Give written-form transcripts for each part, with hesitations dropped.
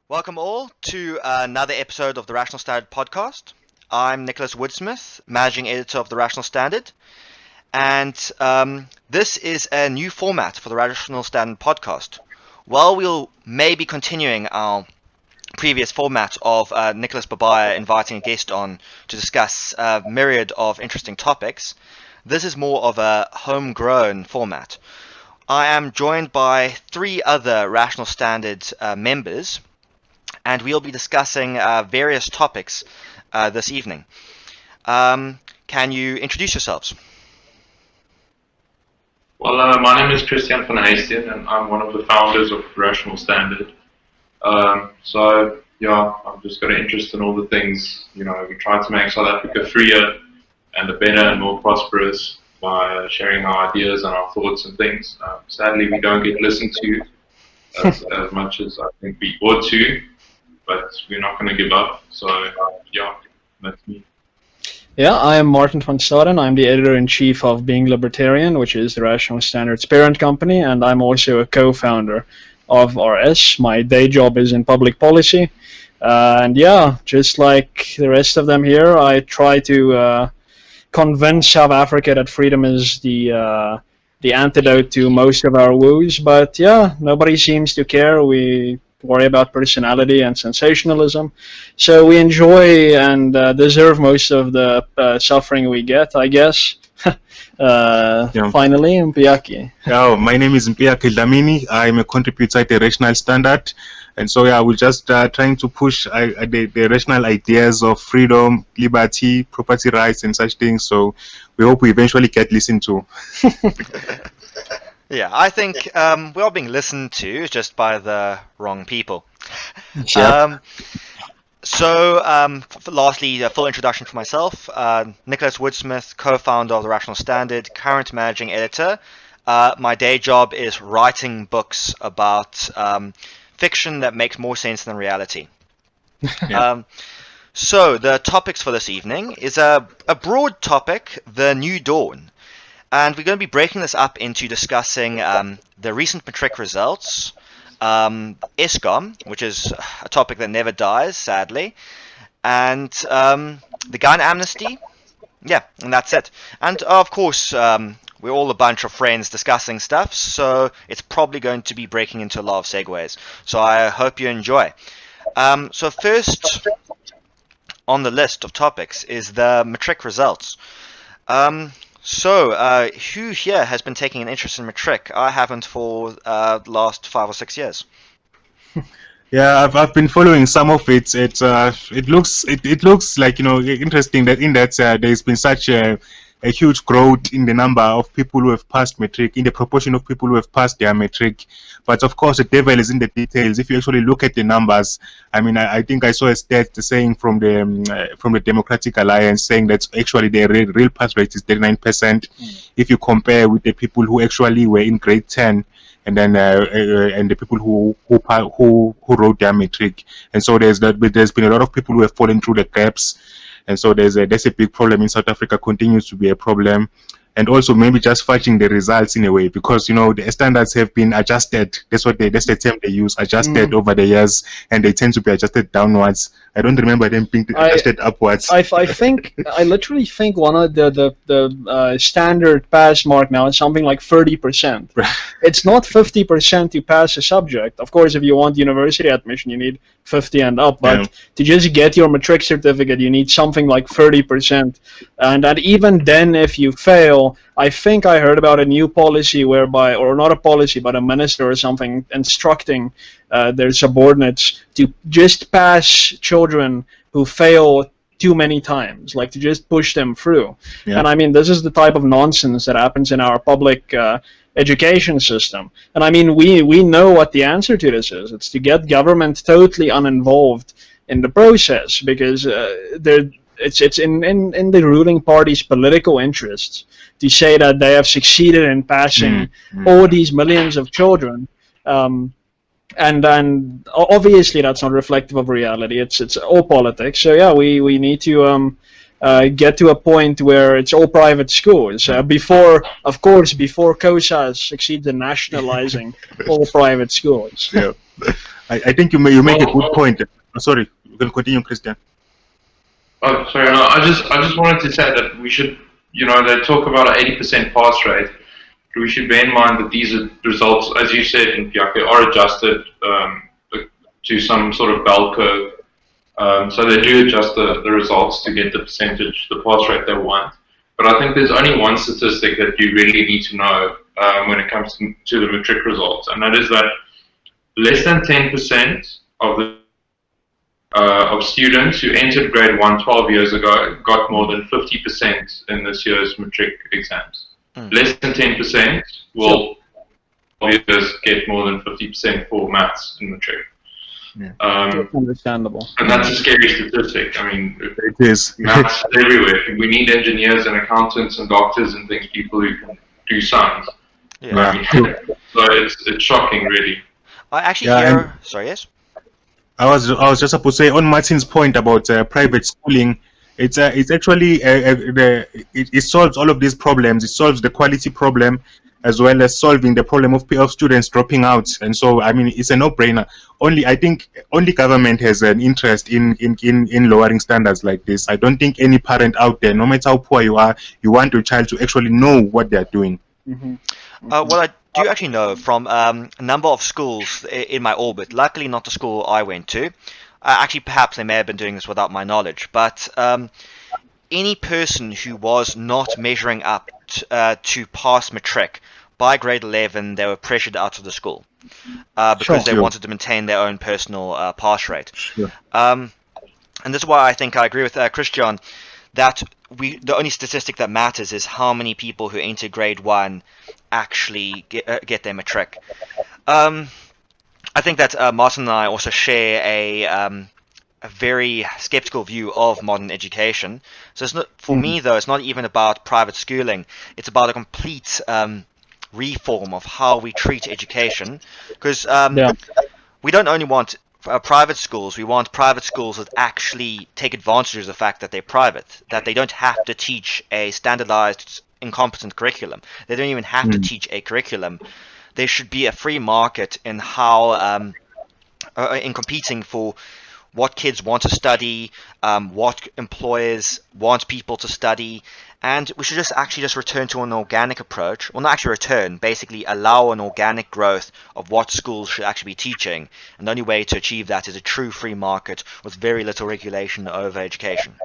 Welcome all to another episode of the Rational Standard podcast. I'm Nicholas Woodsmith, Managing Editor of the Rational Standard, and this is a new format for the Rational Standard podcast. While we'll maybe continuing our previous format of Nicholas Babaya inviting a guest on to discuss a myriad of interesting topics, this is more of a homegrown format. I am joined by three other Rational Standard members, and we'll be discussing various topics this evening. Can you introduce yourselves? Well, my name is Christian van Heijsten, and I'm one of the founders of Rational Standard. I've just got an interest in all the things. We try to make South Africa freer and a better and more prosperous by sharing our ideas and our thoughts and things. Sadly, we don't get listened to as much as I think we ought to. But we're not going to give up, so that's me. Yeah, I am Martin van Staden. I'm the editor-in-chief of Being Libertarian, which is the Rational Standard's parent company, and I'm also a co-founder of RS. My day job is in public policy, just like the rest of them here, I try to convince South Africa that freedom is the antidote to most of our woes, but nobody seems to care. We worry about personality and sensationalism, so we enjoy and deserve most of the suffering we get, I guess. Finally, Mpiaki. My name is Mpiaki Dlamini. I'm a contributor at the Rational Standard, and so we're just trying to push the rational ideas of freedom, liberty, property rights, and such things. So we hope we eventually get listened to. Yeah, I think we are being listened to just by the wrong people. Yep. Lastly, a full introduction for myself. Nicholas Woodsmith, co-founder of the Rational Standard, current managing editor. My day job is writing books about fiction that makes more sense than reality. Yeah. So the topics for this evening is a broad topic, the new dawn. And we're going to be breaking this up into discussing the recent Matric results, Eskom, which is a topic that never dies, sadly, and the Gun Amnesty. Yeah, and that's it. And of course, we're all a bunch of friends discussing stuff, so it's probably going to be breaking into a lot of segues. So I hope you enjoy. So first on the list of topics is the Matric results. So, who here has been taking an interest in Matric? I haven't for the last 5 or 6 years. Yeah, I've been following some of it. It looks like interesting that there's been such a huge growth in the number of people who have passed Matric, in the proportion of people who have passed their Matric. But of course, the devil is in the details. If you actually look at the numbers, I think I saw a stat saying from the Democratic Alliance saying that actually the real pass rate is 39%. If you compare with the people who actually were in grade 10, and then and the people who wrote their Matric, and so there's been a lot of people who have fallen through the gaps. And so there's a big problem in South Africa, continues to be a problem. And also maybe just fudging the results in a way, because the standards have been adjusted. That's the term they use, adjusted over the years, and they tend to be adjusted downwards. I don't remember them being adjusted upwards. I literally think one of the standard pass mark now is something like 30%. It's not 50% to pass a subject. Of course, if you want university admission, you need 50 and up, but to just get your Matric certificate, you need something like 30%. And even then, if you fail, I think I heard about a new policy whereby, or not a policy, but a minister or something instructing their subordinates to just pass children who fail too many times, like to just push them through. Yeah. And this is the type of nonsense that happens in our public education system. And we know what the answer to this is. It's to get government totally uninvolved in the process, because it's in the ruling party's political interests to say that they have succeeded in passing all these millions of children. And obviously that's not reflective of reality. It's all politics. So we need to get to a point where it's all private schools. Before COSAS succeeds in nationalizing all private schools. Yeah. I think you make a good point. Sorry, you can continue, Christian. Oh, sorry. No, I just wanted to say that we should, they talk about an 80% pass rate. We should bear in mind that these results, as you said in Piake, are adjusted to some sort of bell curve. So they do adjust the results to get the percentage, the pass rate they want. But I think there's only one statistic that you really need to know when it comes to the Matric results, and that is that less than 10% of students who entered grade 1 12 years ago got more than 50% in this year's Matric exams. Less than 10% will get more than 50% for maths in Matric. Yeah. That's understandable. And that's a scary statistic. I mean, it is. Maths everywhere. We need engineers and accountants and doctors and things, people who can do science. Yeah. I mean, so it's shocking, really. I actually hear. Sorry, yes. I was just supposed to say on Martin's point about private schooling. It's actually it solves all of these problems. It solves the quality problem as well as solving the problem of students dropping out. And so, I mean, it's a no-brainer. I think only government has an interest in lowering standards like this. I don't think any parent out there, no matter how poor you are, you want your child to actually know what they're doing. Mm-hmm. Well, I do actually know from a number of schools in my orbit. Luckily, not the school I went to. Actually, perhaps they may have been doing this without my knowledge. But any person who was not measuring up to pass Matric by grade 11, they were pressured out of the school because they wanted to maintain their own personal pass rate. Sure. And this is why I think I agree with Christian that the only statistic that matters is how many people who enter grade 1 actually get their Matric. I think that Martin and I also share a very skeptical view of modern education. So it's not, for me, though, it's not even about private schooling. It's about a complete reform of how we treat education. Because we don't only want private schools, we want private schools that actually take advantage of the fact that they're private, that they don't have to teach a standardized, incompetent curriculum. They don't even have to teach a curriculum. There should be a free market in how, in competing for what kids want to study, what employers want people to study, and we should just return to an organic approach. Well, not actually return, basically allow an organic growth of what schools should actually be teaching. And the only way to achieve that is a true free market with very little regulation over education.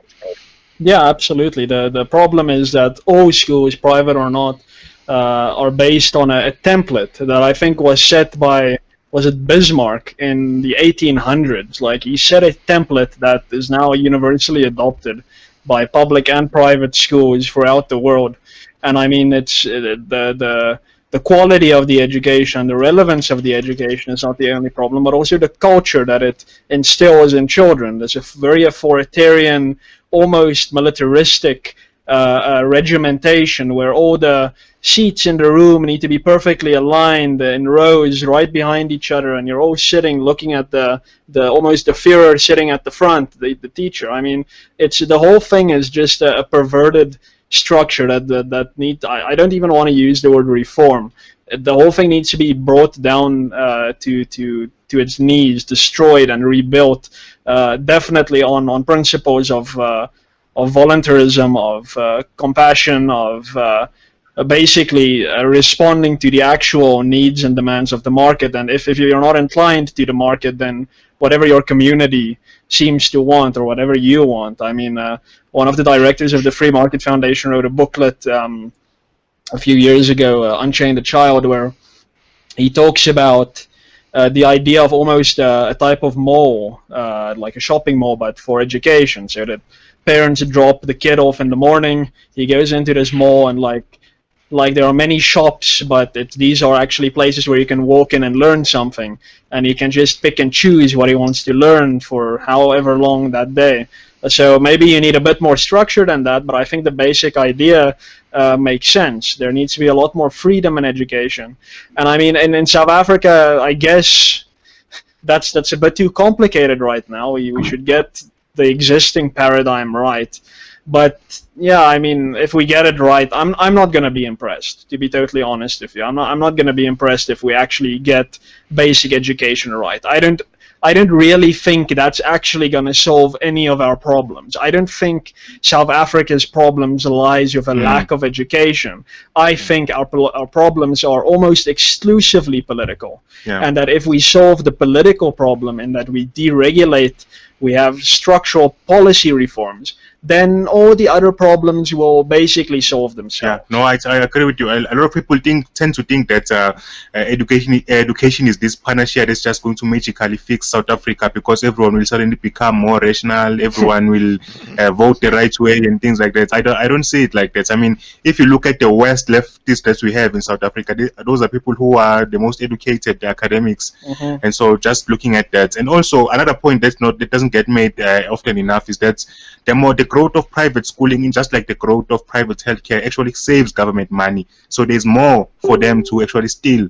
Yeah, absolutely. The problem is that all schools, private or not, are based on a template that I think was set by, was it Bismarck in the 1800s? Like, he set a template that is now universally adopted by public and private schools throughout the world. And I mean, it's the quality of the education, the relevance of the education is not the only problem, but also the culture that it instills in children. There's a very authoritarian, almost militaristic regimentation where all the seats in the room need to be perfectly aligned in rows right behind each other, and you're all sitting looking at the almost the Führer sitting at the front, the teacher. I mean, it's the whole thing is just a perverted structure that needs. I don't even want to use the word reform. The whole thing needs to be brought down to its knees, destroyed and rebuilt. Definitely on principles of voluntarism, of compassion, of basically responding to the actual needs and demands of the market. And if you're not inclined to the market, then whatever your community seems to want or whatever you want. I mean, one of the directors of the Free Market Foundation wrote a booklet a few years ago, Unchained a Child, where he talks about the idea of almost a type of mall, like a shopping mall, but for education, so that parents drop the kid off in the morning, he goes into this mall, and like there are many shops, but these are actually places where you can walk in and learn something, and you can just pick and choose what he wants to learn for however long that day. So maybe you need a bit more structure than that, but I think the basic idea makes sense. There needs to be a lot more freedom in education. And I mean, in South Africa, I guess that's a bit too complicated right now. We should get the existing paradigm right. But yeah, I mean, if we get it right, I'm not gonna be impressed. To be totally honest with you, I'm not gonna be impressed if we actually get basic education right. I don't really think that's actually going to solve any of our problems. I don't think South Africa's problems lies with a lack of education. I think our problems are almost exclusively political. Yeah. And that if we solve the political problem in that we deregulate, we have structural policy reforms, then all the other problems will basically solve themselves. Yeah, no, I agree with you. A lot of people tend to think that education is this panacea that's just going to magically fix South Africa because everyone will suddenly become more rational, everyone will vote the right way and things like that. I don't see it like that. I mean, if you look at the West leftists that we have in South Africa, those are people who are the most educated, the academics, and so just looking at that. And also another point that doesn't get made often enough is that the growth of private schooling, just like the growth of private healthcare, actually saves government money. So there's more for them to actually steal.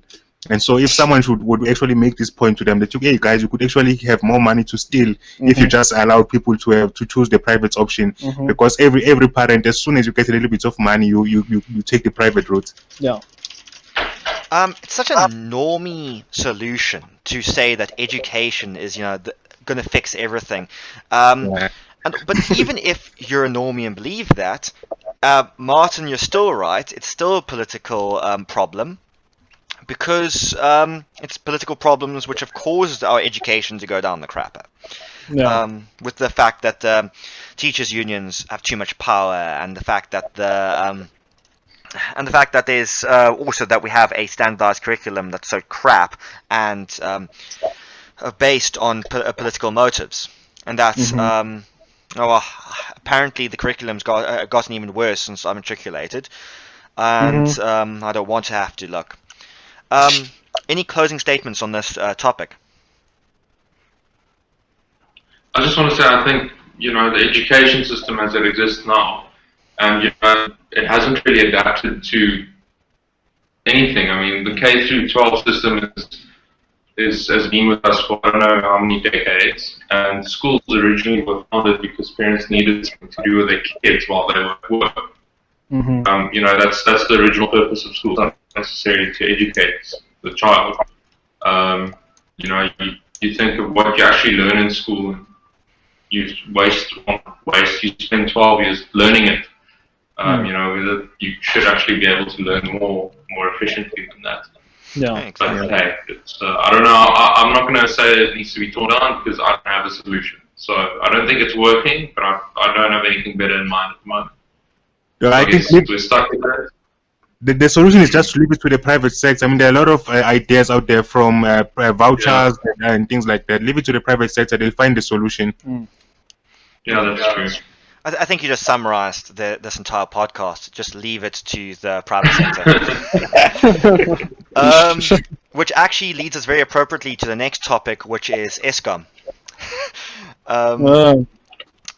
And so if someone would actually make this point to them that, hey guys, you could actually have more money to steal if you just allow people to choose the private option, because every parent, as soon as you get a little bit of money, you take the private route. Yeah. It's such a normie solution to say that education is, going to fix everything. But even if you're a normie and believe that, Martin, you're still right. It's still a political problem, because it's political problems which have caused our education to go down the crapper. Yeah. With the fact that teachers' unions have too much power, and the fact that there's also that we have a standardized curriculum that's so crap and based on political motives, and that's. Apparently the curriculum's gotten even worse since I matriculated, and I don't want to have to look. Any closing statements on this topic? I just want to say, I think, the education system as it exists now, it hasn't really adapted to anything. I mean, the K through 12 system has been with us for I don't know how many decades, and schools originally were founded because parents needed something to do with their kids while they were at work. That's the original purpose of school, not necessarily to educate the child. You think of what you actually learn in school, and you you spend 12 years learning it. You should actually be able to learn more efficiently than that. Yeah. Exactly. But hey, I don't know. I'm not going to say it needs to be torn down because I don't have a solution. So I don't think it's working, but I don't have anything better in mind at the moment. Yeah, I think we're stuck with that. The solution is just to leave it to the private sector. I mean, there are a lot of ideas out there from vouchers and things like that. Leave it to the private sector; they'll find the solution. Yeah, that's true. I think you just summarized this entire podcast. Just leave it to the private sector. Which actually leads us very appropriately to the next topic, which is Eskom.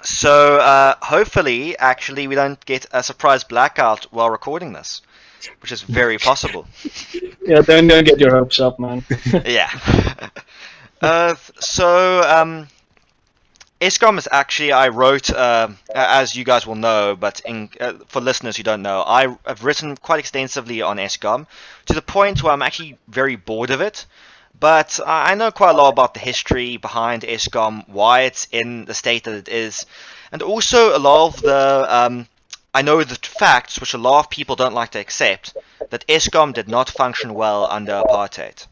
So hopefully, actually, we don't get a surprise blackout while recording this, which is very possible. Yeah, don't get your hopes up, man. Yeah. Eskom is actually, I wrote, as you guys will know, but for listeners who don't know, I've written quite extensively on Eskom, to the point where I'm actually very bored of it. But I know quite a lot about the history behind Eskom, why it's in the state that it is, and also a lot of the, I know the facts, which a lot of people don't like to accept, that Eskom did not function well under apartheid.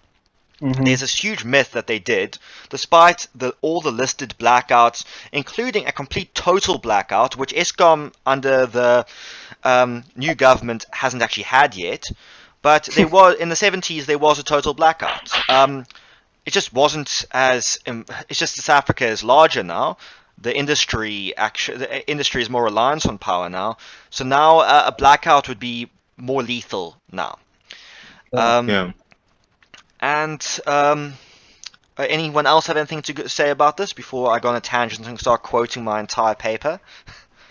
There's this huge myth that they did, despite all the listed blackouts, including a complete total blackout, which Eskom under the new government hasn't actually had yet. But there was in the 70s there was a total blackout. It just wasn't as. It's just South Africa is larger now. The industry is more reliant on power now. So now a blackout would be more lethal now. And anyone else have anything to say about this before I go on a tangent and start quoting my entire paper?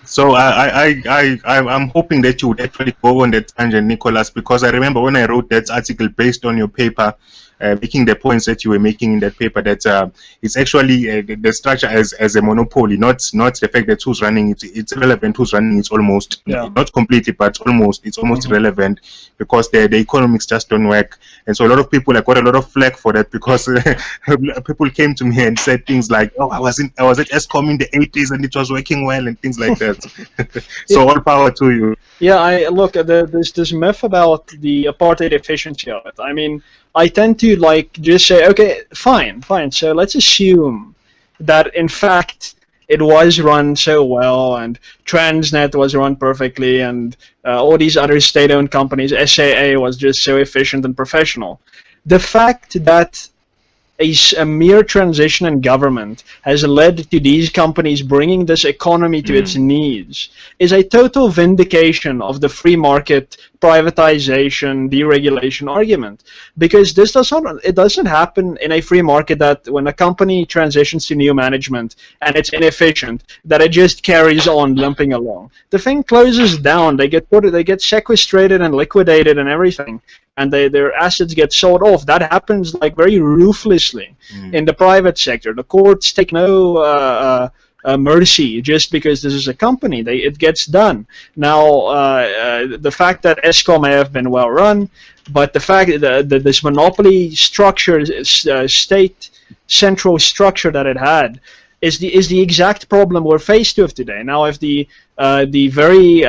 So I'm hoping that you would actually go on that tangent, Nicholas, because I remember when I wrote that article based on your paper, making the points that you were making in that paper, that it's actually the structure as a monopoly, not the fact that who's running it. It's relevant who's running it almost, not completely, but almost. It's almost irrelevant because the economics just don't work. And so a lot of people, I got a lot of flack for that because people came to me and said things like, "Oh, I was at Eskom in the 80s and it was working well," and things like that. So all power to you. Yeah, look, there's this myth about the apartheid efficiency of it. I mean, I tend to just say, okay, fine. So let's assume that in fact it was run so well, and Transnet was run perfectly, and all these other state-owned companies, SAA was just so efficient and professional. The fact that a mere transition in government has led to these companies bringing this economy to its knees is a total vindication of the free market privatization, deregulation argument. Because it doesn't happen in a free market that when a company transitions to new management and it's inefficient, that it just carries on limping along. The thing closes down, they get sequestrated and liquidated and everything, and their assets get sold off. That happens very ruthlessly in the private sector. The courts take no mercy just because this is a company. It gets done. Now, the fact that Eskom may have been well run, but the fact that this monopoly structure, state central structure that it had, is the exact problem we're faced with today. Now, if the very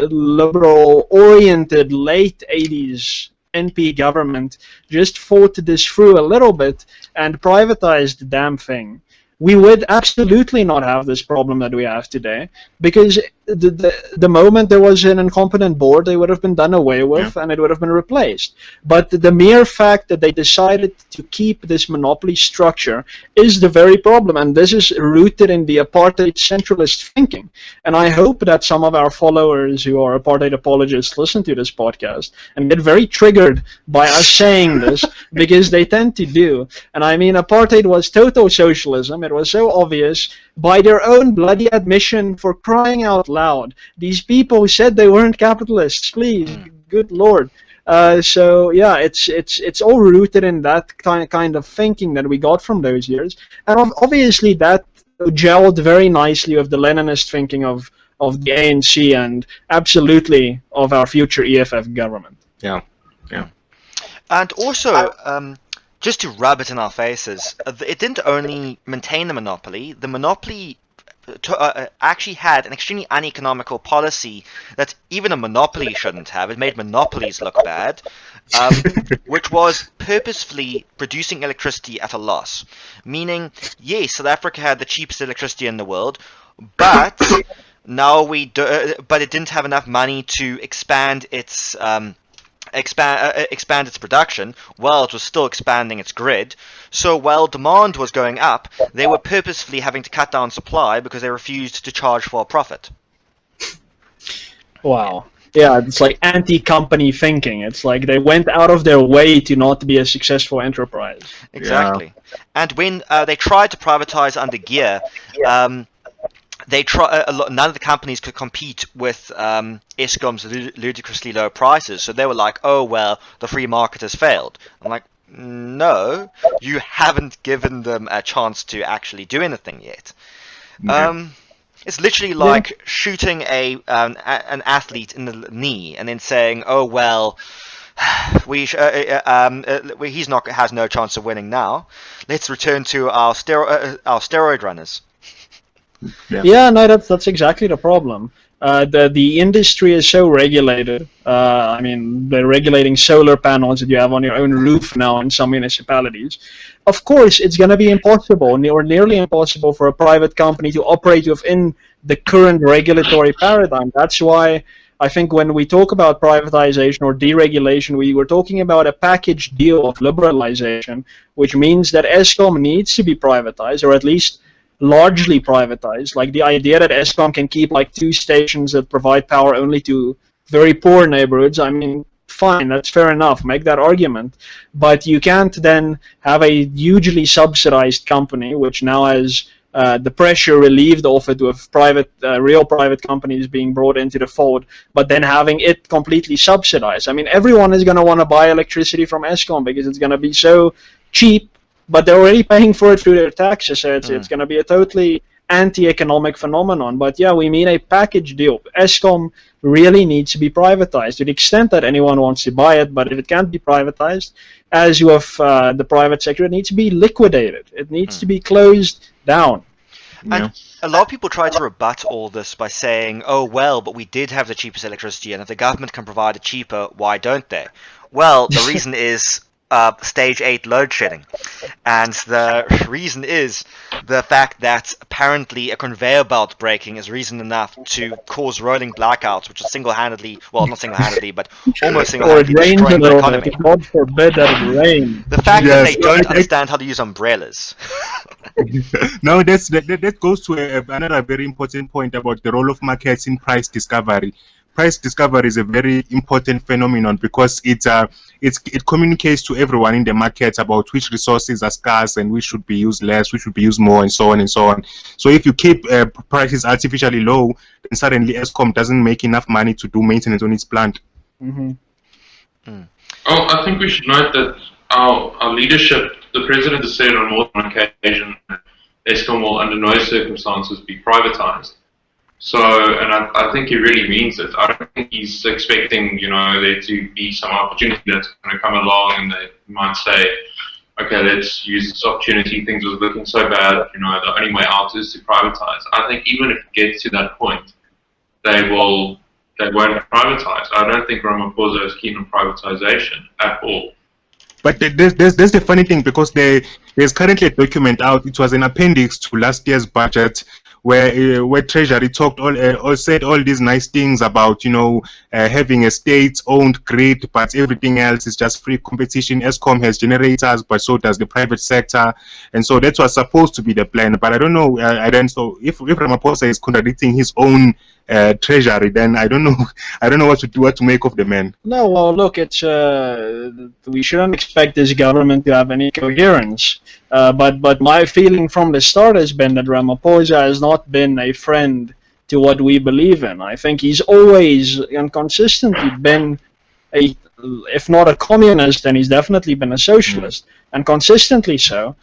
liberal-oriented late 80s NP government just fought this through a little bit and privatized the damn thing, we would absolutely not have this problem that we have today, because the moment there was an incompetent board, they would have been done away with and it would have been replaced. But the mere fact that they decided to keep this monopoly structure is the very problem, and this is rooted in the apartheid centralist thinking. And I hope that some of our followers who are apartheid apologists listen to this podcast and get very triggered by us saying this, because they tend to do. And I mean, apartheid was total socialism. It was so obvious by their own bloody admission, for crying out loud. These people said they weren't capitalists. Please, good Lord. So yeah, it's all rooted in that kind of thinking that we got from those years, and obviously that gelled very nicely with the Leninist thinking of the ANC and absolutely of our future EFF government. Yeah. And also, just to rub it in our faces, it didn't only maintain the monopoly actually had an extremely uneconomical policy that even a monopoly shouldn't have. It made monopolies look bad, which was purposefully producing electricity at a loss. Meaning, yes, South Africa had the cheapest electricity in the world, but but it didn't have enough money to expand its expand its production while it was still expanding its grid. So while demand was going up, they were purposefully having to cut down supply because they refused to charge for a profit. Wow. Yeah, it's like anti-company thinking. It's like they went out of their way to not be a successful enterprise. Exactly. Yeah. And when they tried to privatize under Gear, none of the companies could compete with Eskom's ludicrously low prices, so they were like, oh well, the free market has failed. I'm like, no, you haven't given them a chance to actually do anything yet. It's literally like shooting an athlete in the knee and then saying, oh well, he's has no chance of winning now. Let's return to our steroid runners. Yeah, no, that's exactly the problem. The industry is so regulated. I mean, they're regulating solar panels that you have on your own roof now in some municipalities. Of course, it's going to be impossible, or nearly impossible, for a private company to operate within the current regulatory paradigm. That's why I think when we talk about privatization or deregulation, we were talking about a package deal of liberalization, which means that Eskom needs to be privatized, or at least largely privatized. Like the idea that Eskom can keep like 2 stations that provide power only to very poor neighborhoods, I mean, fine, that's fair enough, make that argument. But you can't then have a hugely subsidized company which now has the pressure relieved off it with real private companies being brought into the fold, but then having it completely subsidized. I mean, everyone is going to want to buy electricity from Eskom because it's going to be so cheap, but they're already paying for it through their taxes, so it's going to be a totally anti-economic phenomenon. But yeah, we mean a package deal. Eskom really needs to be privatized to the extent that anyone wants to buy it, but if it can't be privatized, as you have the private sector, it needs to be liquidated. It needs to be closed down. And a lot of people try to rebut all this by saying, oh, well, but we did have the cheapest electricity, and if the government can provide it cheaper, why don't they? Well, the reason is stage 8 load shedding. And the reason is the fact that apparently a conveyor belt breaking is reason enough to cause rolling blackouts, which is single-handedly, well, not single-handedly, but almost single-handedly destroying the economy. God forbid that it rains. The fact that they don't understand how to use umbrellas. No, that goes to another very important point about the role of markets in price discovery. Price discovery is a very important phenomenon because it communicates to everyone in the market about which resources are scarce and which should be used less, which should be used more, and so on and so on. So if you keep prices artificially low, then suddenly Eskom doesn't make enough money to do maintenance on its plant. Oh, I think we should note that our leadership, the president has said on more than one occasion, Eskom will under no circumstances be privatized. So, and I think he really means it. I don't think he's expecting, there to be some opportunity that's going to come along and they might say, okay, let's use this opportunity, things are looking so bad, the only way out is to privatize. I think even if it gets to that point, they won't privatize. I don't think Ramaphosa is keen on privatization at all. But there's the funny thing, because there's currently a document out. It was an appendix to last year's budget, where Treasury talked said all these nice things about having a state-owned grid, but everything else is just free competition. Eskom has generators, but so does the private sector, and so that was supposed to be the plan. But I don't know. So if Ramaphosa is contradicting his own Treasury, then I don't know. I don't know what to make of the man. No, well, look, it's we shouldn't expect this government to have any coherence. But my feeling from the start has been that Ramaphosa has not been a friend to what we believe in. I think he's always and consistently been if not a communist, then he's definitely been a socialist, and consistently so.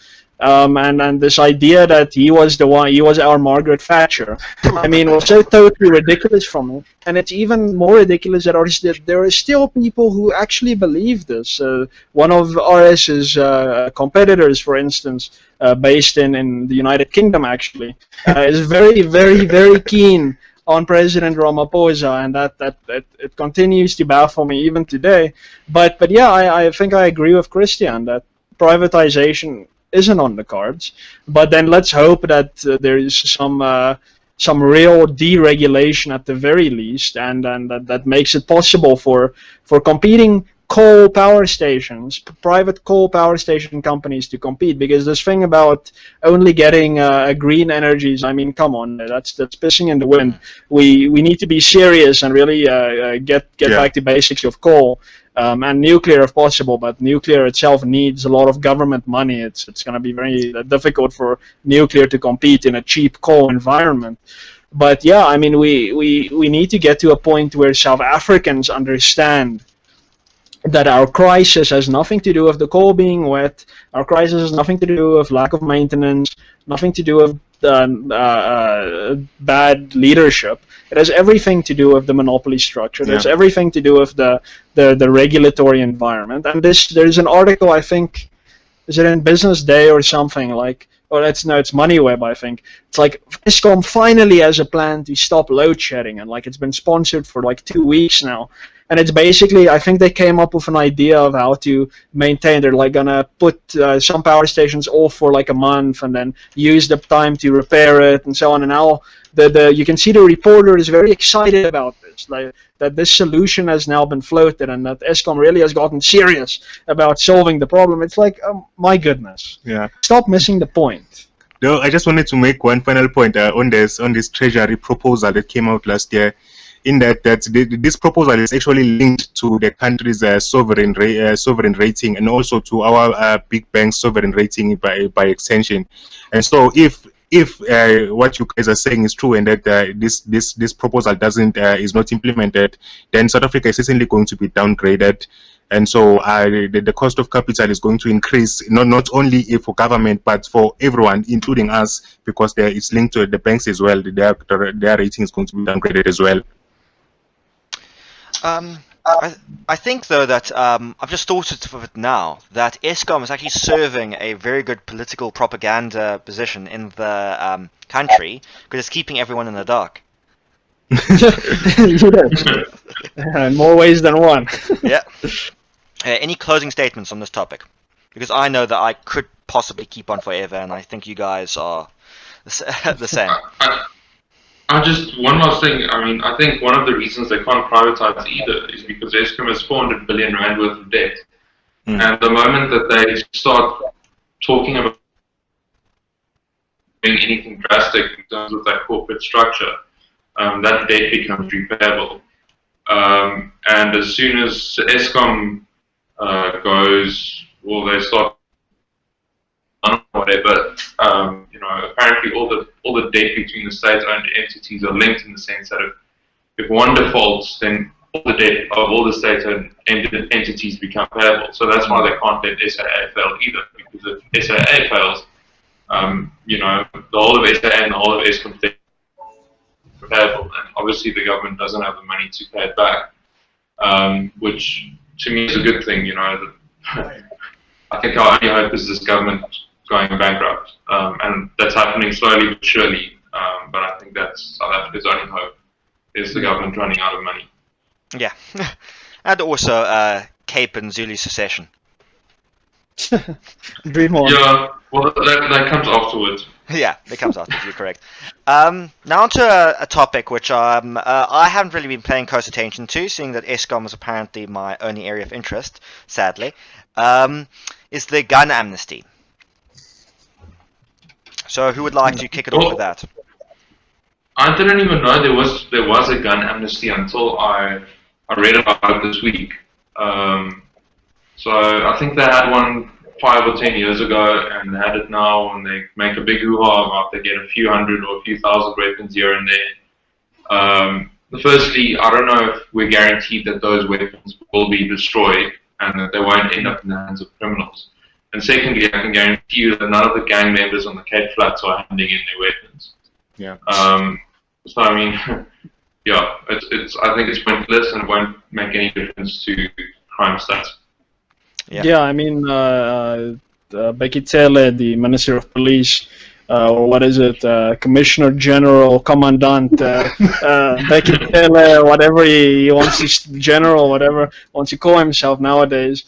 And this idea that he was our Margaret Thatcher, I mean, was so totally ridiculous from him. And it's even more ridiculous that there are still people who actually believe this. One of RS's competitors, for instance, based in the United Kingdom, actually, is very, very, very keen on President Ramaphosa, and that it continues to baffle me even today. But yeah, I think I agree with Christian that privatization isn't on the cards, but then let's hope that there is some real deregulation at the very least, and that makes it possible for competing coal power stations, private coal power station companies to compete. Because this thing about only getting green energies, I mean, come on, that's pissing in the wind. We need to be serious and really get back to basics of coal. And nuclear if possible, but nuclear itself needs a lot of government money. It's going to be very difficult for nuclear to compete in a cheap coal environment. But yeah, I mean, we need to get to a point where South Africans understand that our crisis has nothing to do with the coal being wet. Our crisis has nothing to do with lack of maintenance, nothing to do with bad leadership. It has everything to do with the monopoly structure. It has everything to do with the regulatory environment. And there's an article, I think, is it in Business Day or something, like, or it's MoneyWeb, I think. It's like Eskom finally has a plan to stop load shedding, and like it's been sponsored for like 2 weeks now. And it's basically, I think they came up with an idea of how to maintain. They're like gonna put some power stations off for like a month and then use the time to repair it and so on. And now you can see the reporter is very excited about this, like that this solution has now been floated and that Eskom really has gotten serious about solving the problem. It's like, my goodness. Yeah. Stop missing the point. No, I just wanted to make one final point on this Treasury proposal that came out last year. In that this proposal is actually linked to the country's sovereign rating, and also to our big bank sovereign rating by extension. And so if if what you guys are saying is true and that this proposal is not implemented, then South Africa is certainly going to be downgraded. And so the cost of capital is going to increase, not only for government, but for everyone, including us, because it's linked to the banks as well. Their rating is going to be downgraded as well. I think, though, that I've just thought of it now, that Eskom is actually serving a very good political propaganda position in the country, because it's keeping everyone in the dark. In more ways than one. Yeah. Any closing statements on this topic? Because I know that I could possibly keep on forever, and I think you guys are the same. Just one last thing. I mean, I think one of the reasons they can't privatize either is because Eskom has 400 billion rand worth of debt. And the moment that they start talking about doing anything drastic in terms of that corporate structure, that debt becomes repayable. And as soon as Eskom goes, well, they start whatever. Apparently all the debt between the state-owned entities are linked in the sense that if one defaults, then all the debt of all the state-owned entities become payable. So that's why they can't let SAA fail either, because if SAA fails, the whole of SAA and the whole of Eskom debt are payable, and obviously the government doesn't have the money to pay it back, which to me is a good thing. I think our only hope is this government going bankrupt, and that's happening slowly but surely. But I think that's South Africa's only hope, is the government running out of money. Yeah, and also Cape and Zulu secession. Dream on. Yeah, well, that comes afterwards. Yeah, it comes afterwards. You're correct. Now onto a topic which I haven't really been paying close attention to, seeing that Eskom is apparently my only area of interest, sadly, is the gun amnesty. So who would like to kick it off with that? I didn't even know there was a gun amnesty until I read about it this week. So I think they had one 5 or 10 years ago, and they had it now, and they make a big hoo-ha about they get a few hundred or a few thousand weapons here and there. Firstly, I don't know if we're guaranteed that those weapons will be destroyed and that they won't end up in the hands of criminals. And secondly, I can guarantee you that none of the gang members on the Cape Flats are handing in their weapons. Yeah. So I mean, yeah, I think it's pointless and it won't make any difference to crime stats. Yeah, I mean, Becky Taylor, the Minister of Police, or what is it, Commissioner General, Commandant, Becky Taylor, whatever he wants to, General, whatever wants to call himself nowadays,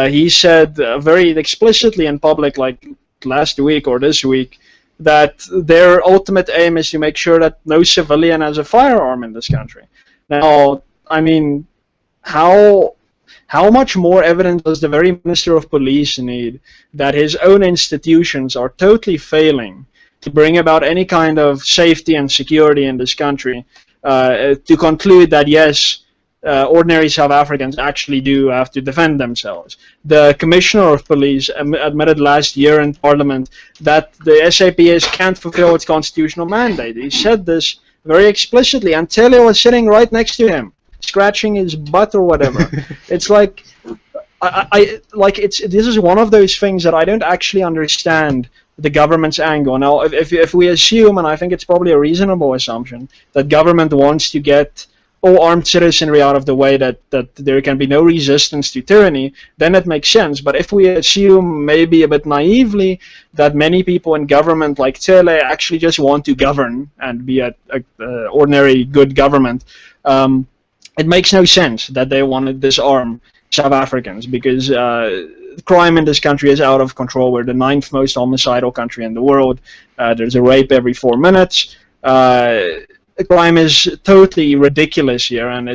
he said very explicitly in public, like last week or this week, that their ultimate aim is to make sure that no civilian has a firearm in this country. Now, I mean, how much more evidence does the very Minister of Police need that his own institutions are totally failing to bring about any kind of safety and security in this country, to conclude that yes, ordinary South Africans actually do have to defend themselves? The Commissioner of Police admitted last year in Parliament that the SAPS can't fulfill its constitutional mandate. He said this very explicitly, and Taylor was sitting right next to him, scratching his butt or whatever. It's like, this is one of those things that I don't actually understand the government's angle. Now, if we assume, and I think it's probably a reasonable assumption, that government wants to get all armed citizenry out of the way, that there can be no resistance to tyranny, then it makes sense. But if we assume, maybe a bit naively, that many people in government, like Taylor, actually just want to govern and be a ordinary good government, it makes no sense that they want to disarm South Africans, because crime in this country is out of control. We're the 9th most homicidal country in the world. There's a rape every 4 minutes. Crime is totally ridiculous here, and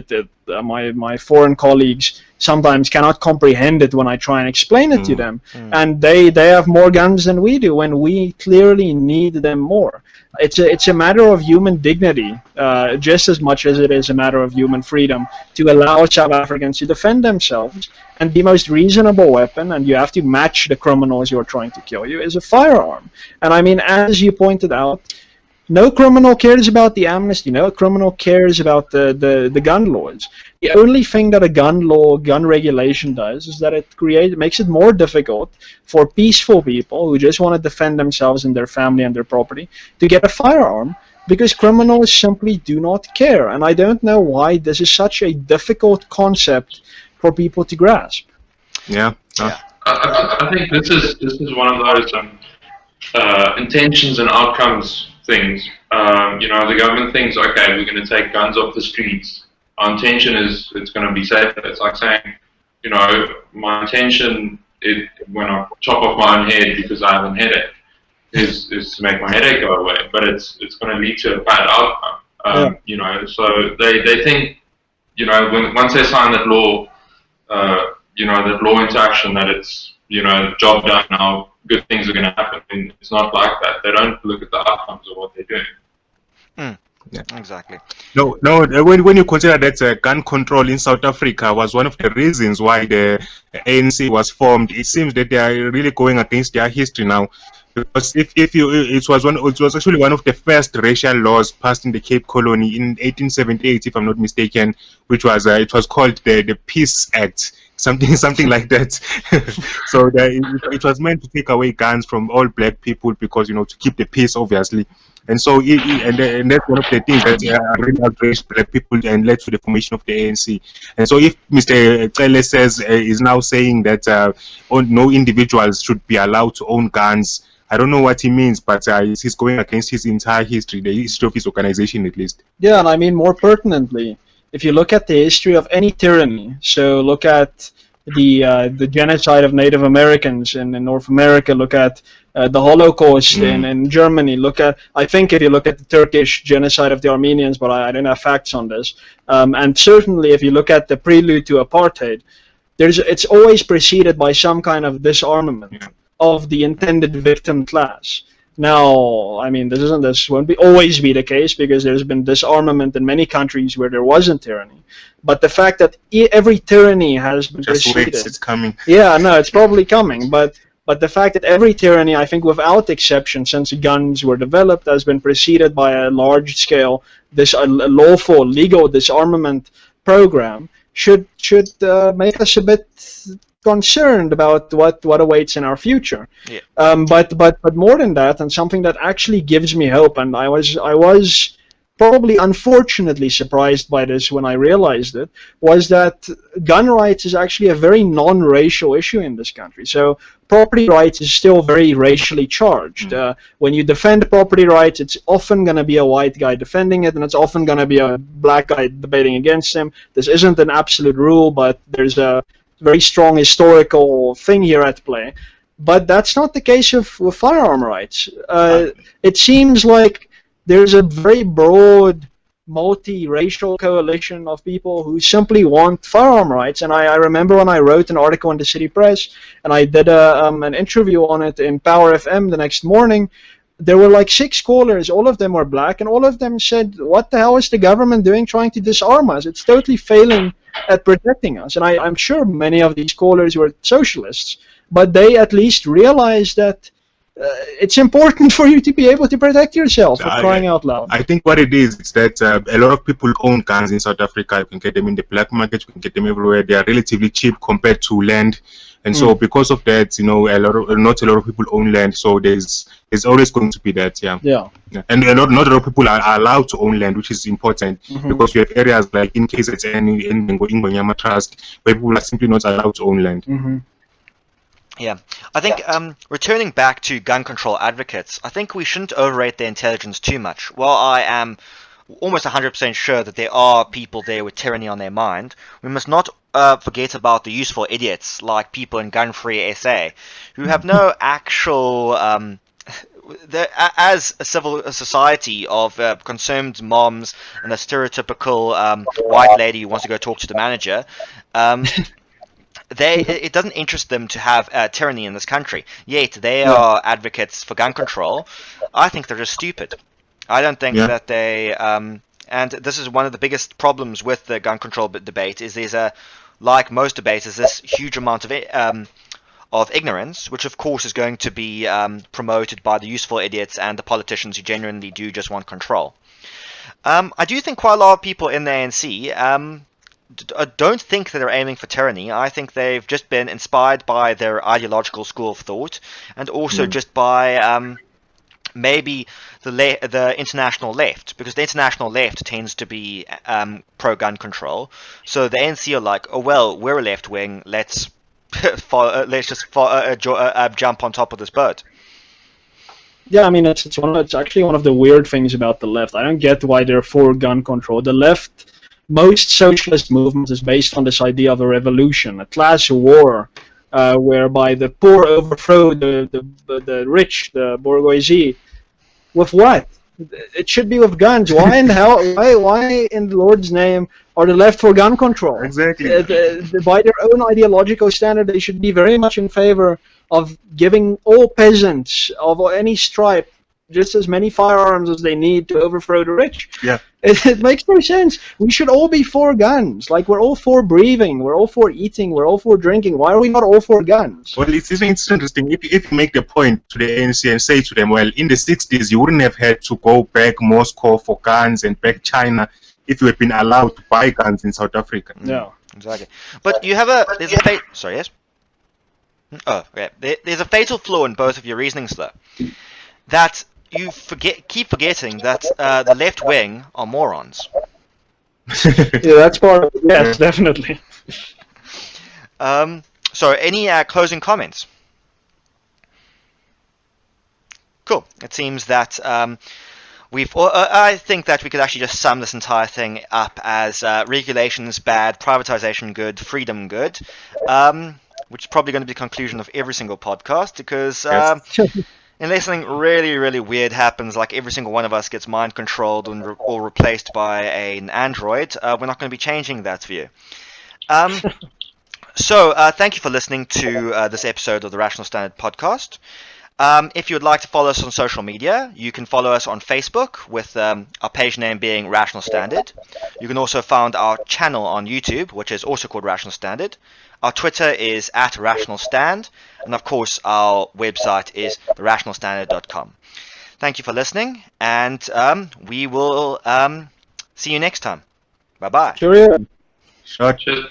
my foreign colleagues sometimes cannot comprehend it when I try and explain it to them. And they have more guns than we do, and we clearly need them more. It's a matter of human dignity, just as much as it is a matter of human freedom, to allow South Africans to defend themselves. And the most reasonable weapon, and you have to match the criminals who are trying to kill you, is a firearm. And I mean, as you pointed out, no criminal cares about the amnesty. No criminal cares about the gun laws. The only thing that a gun law, gun regulation does is that it makes it more difficult for peaceful people who just want to defend themselves and their family and their property to get a firearm, because criminals simply do not care. And I don't know why this is such a difficult concept for people to grasp. Yeah. I think this is one of those intentions and outcomes things. The government thinks, okay, we're going to take guns off the streets. Our intention is it's going to be safer. It's like saying, my intention when I chop off my own head because I have a headache is to make my headache go away. But it's going to lead to a bad outcome. So they think, once they sign that law, that law into action, that it's, job done now, good things are going to happen. And it's not like that. They don't look at the outcomes of what they're doing. Yeah, exactly. No. When you consider that gun control in South Africa was one of the reasons why the ANC was formed, it seems that they are really going against their history now. Because it was actually one of the first racial laws passed in the Cape Colony in 1878, if I'm not mistaken, which was it was called the Peace Act. Something like that. So it was meant to take away guns from all black people because to keep the peace, obviously. And so and that's one of the things that really outraged black people and led to the formation of the ANC. And so if Mr. Cele says is now saying that no individuals should be allowed to own guns, I don't know what he means, but he's going against his entire history, the history of his organization at least. Yeah, and I mean more pertinently, if you look at the history of any tyranny, so look at the genocide of Native Americans in North America, look at the Holocaust in Germany, I think if you look at the Turkish genocide of the Armenians, but I don't have facts on this, and certainly if you look at the prelude to apartheid, it's always preceded by some kind of disarmament of the intended victim class. Now, I mean, this won't always be the case, because there's been disarmament in many countries where there wasn't tyranny. But the fact that every tyranny has been preceded, it's coming. Yeah, no, it's probably coming. But the fact that every tyranny, I think without exception, since guns were developed, has been preceded by a large-scale, lawful, legal disarmament program should make us a bit concerned about what awaits in our future. Yeah. But more than that, and something that actually gives me hope, and I was probably unfortunately surprised by this when I realized it, was that gun rights is actually a very non-racial issue in this country. So property rights is still very racially charged. When you defend property rights, it's often going to be a white guy defending it, and it's often going to be a black guy debating against him. This isn't an absolute rule, but there's a very strong historical thing here at play. But that's not the case with firearm rights. It seems like there's a very broad multi-racial coalition of people who simply want firearm rights. And I remember when I wrote an article in the City Press, and I did an interview on it in Power FM the next morning, there were like 6 callers, all of them were black, and all of them said, what the hell is the government doing trying to disarm us? It's totally failing at protecting us. And I'm sure many of these callers were socialists, but they at least realized that it's important for you to be able to protect yourself, for crying out loud. I think what it is that a lot of people own guns in South Africa. You can get them in the black market, you can get them everywhere. They are relatively cheap compared to land. And so because of that, not a lot of people own land, so there's always going to be that, yeah. And not a lot of people are allowed to own land, which is important, because you have areas like in KZN, in Ngonyama Trust, where people are simply not allowed to own land. Yeah, I think returning back to gun control advocates, I think we shouldn't overrate their intelligence too much. While I am almost 100% sure that there are people there with tyranny on their mind, we must not forget about the useful idiots like people in Gun Free SA, who have no actual as a civil society of concerned moms and a stereotypical white lady who wants to go talk to the manager, it doesn't interest them to have tyranny in this country. Yet they are advocates for gun control. I think they're just stupid. I don't think that they. And this is one of the biggest problems with the gun control debate. Is there's like most debates, is this huge amount of ignorance, which of course is going to be promoted by the useful idiots and the politicians who genuinely do just want control. I do think quite a lot of people in the ANC don't think that they're aiming for tyranny. I think they've just been inspired by their ideological school of thought, and also just by maybe the international left, because the international left tends to be pro-gun control. So the ANC are like, oh well, we're a left wing. Let's jump on top of this boat. Yeah, I mean it's actually one of the weird things about the left. I don't get why they're for gun control. The left, most socialist movements is based on this idea of a revolution, a class war, whereby the poor overthrow the rich, the bourgeoisie. With what? It should be with guns. Why in hell? Why in the Lord's name are the left for gun control? Exactly. By their own ideological standard, they should be very much in favor of giving all peasants of any stripe just as many firearms as they need to overthrow the rich. Yeah. It makes no sense. We should all be for guns. Like, we're all for breathing, we're all for eating, we're all for drinking. Why are we not all for guns? Well, it's interesting. If you make the point to the ANC and say to them, well, in the 60s, you wouldn't have had to go back Moscow for guns and back China if you had been allowed to buy guns in South Africa. Yeah. Exactly. But sorry, yes? Oh, okay. There's a fatal flaw in both of your reasonings, though. That you keep forgetting that the left wing are morons. Yeah, that's part of it. Yes, definitely. So, any closing comments? Cool. It seems that I think that we could actually just sum this entire thing up as regulations bad, privatization good, freedom good, which is probably going to be the conclusion of every single podcast, because unless something really, really weird happens, like every single one of us gets mind controlled or replaced by an android, we're not going to be changing that view. So, thank you for listening to this episode of the Rational Standard podcast. If you would like to follow us on social media, you can follow us on Facebook with our page name being Rational Standard. You can also find our channel on YouTube, which is also called Rational Standard. Our Twitter is @RationalStand, and of course our website is therationalstandard.com. Thank you for listening, and we will see you next time. Bye-bye. Sure. Sure. Cheers.